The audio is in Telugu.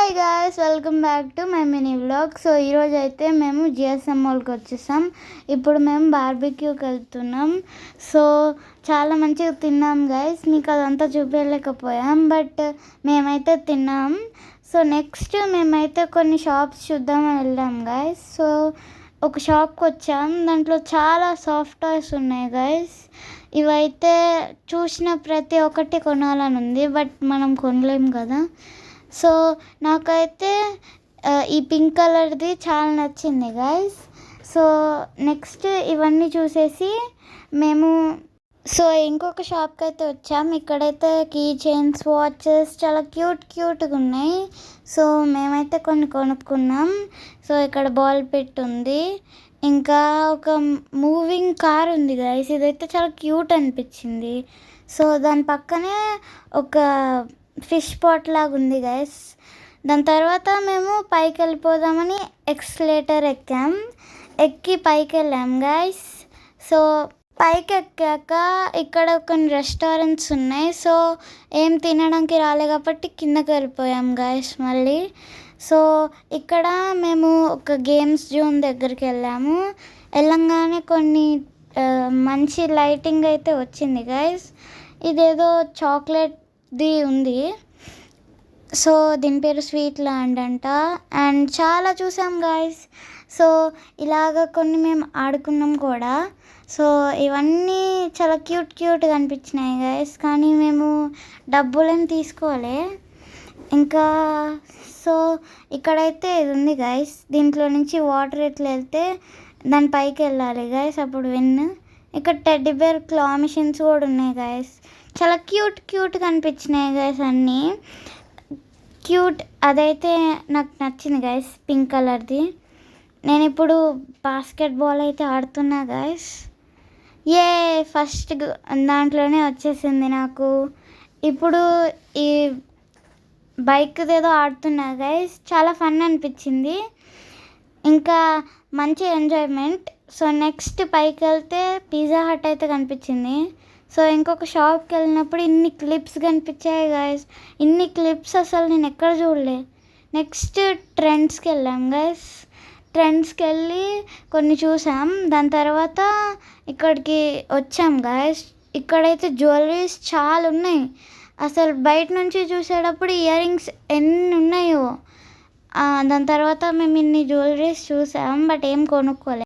Hi guys, welcome back to my mini vlog. So ఈరోజు అయితే మేము జిఎస్ఎం మాల్కి వచ్చేసాం. ఇప్పుడు మేము బార్బిక్యూకి వెళ్తున్నాం. సో చాలా మంచిగా తిన్నాం గాయస్. మీకు అదంతా చూపించలేకపోయాం, బట్ మేమైతే తిన్నాం. సో నెక్స్ట్ మేమైతే కొన్ని షాప్స్ చూద్దామని వెళ్ళాం గాయస్. సో ఒక షాప్కి వచ్చాం. దాంట్లో చాలా సాఫ్ట్ టాయ్స్ ఉన్నాయి గాయస్. ఇవైతే చూసిన ప్రతి ఒక్కటి కొనాలని ఉంది, బట్ మనం కొనలేం కదా. సో నాకైతే ఈ పింక్ కలర్ది చాలా నచ్చింది గాయస్. సో నెక్స్ట్ ఇవన్నీ చూసేసి మేము ఇంకొక షాప్కి అయితే వచ్చాం. ఇక్కడైతే కీ చైన్స్, వాచెస్ చాలా క్యూట్గా ఉన్నాయి. సో మేమైతే కొన్ని కొనుక్కున్నాం. సో ఇక్కడ బాల్ పెట్ ఉంది, ఇంకా ఒక మూవింగ్ కార్ ఉంది గాయస్. ఇదైతే చాలా క్యూట్ అనిపించింది. సో దాని పక్కనే ఒక ఫిష్ పాట్ లాగా ఉంది గైస్. దాని తర్వాత మేము పైకి వెళ్ళిపోదామని ఎక్స్లేటర్ ఎక్కి పైకి వెళ్ళాం గైస్. సో పైకి ఎక్కాక ఇక్కడ కొన్ని రెస్టారెంట్స్ ఉన్నాయి. సో ఏం తినడానికి రాలే కాబట్టి కిందకి వెళ్ళిపోయాం గైస్ మళ్ళీ. సో ఇక్కడ మేము ఒక గేమ్స్ జోన్ దగ్గరికి వెళ్ళంగానే కొన్ని మంచి లైటింగ్ అయితే వచ్చింది గైస్. ఇదేదో చాక్లెట్ది ఉంది. సో దీని పేరు స్వీట్ ల్యాండ్ అంట. అండ్ చాలా చూసాం గాయస్. సో ఇలాగ కొన్ని మేము ఆడుకున్నాం కూడా. సో ఇవన్నీ చాలా క్యూట్గా అనిపించినాయి గాయస్. కానీ మేము డబ్బులేం తీసుకోలే. ఇంకా సో ఇక్కడైతే ఇది ఉంది గాయస్. దీంట్లో నుంచి వాటర్ ఎట్లా వెళ్తే దాని పైకి వెళ్ళాలి గాయస్, అప్పుడు ఇక్కడ టెడ్డీ బేర్ క్లా మిషన్స్ కూడా ఉన్నాయి గాయస్. చాలా క్యూట్గా అనిపించినాయి గాయస్ అన్నీ. అదైతే నాకు నచ్చింది గాయస్, పింక్ కలర్ది. నేను ఇప్పుడు బాస్కెట్బాల్ అయితే ఆడుతున్నా గాయస్. ఫస్ట్ దాంట్లోనే వచ్చేసింది నాకు. ఇప్పుడు ఈ బైక్ది ఏదో ఆడుతున్నా గాయస్, చాలా ఫన్ అనిపించింది, ఇంకా మంచి ఎంజాయ్మెంట్. సో నెక్స్ట్ పైకి వెళ్తే పిజ్జా హట్ అయితే కనిపించింది. సో ఇంకొక షాప్కి వెళ్ళినప్పుడు ఇన్ని క్లిప్స్ కనిపించాయి గాయస్. ఇన్ని క్లిప్స్ అసలు నేను ఎక్కడ చూడలే. నెక్స్ట్ ట్రెండ్స్కి వెళ్ళాం గాయస్. ట్రెండ్స్కి వెళ్ళి కొన్ని చూసాం. దాని తర్వాత ఇక్కడికి వచ్చాం గాయస్. ఇక్కడైతే జ్యువెలరీస్ చాలా ఉన్నాయి. అసలు బయట నుంచి చూసేటప్పుడు ఇయర్ రింగ్స్ ఎన్ని ఉన్నాయో. దాని తర్వాత మేము ఇన్ని జ్యువెలరీస్ చూసాం, బట్ ఏం కొనుక్కోలే.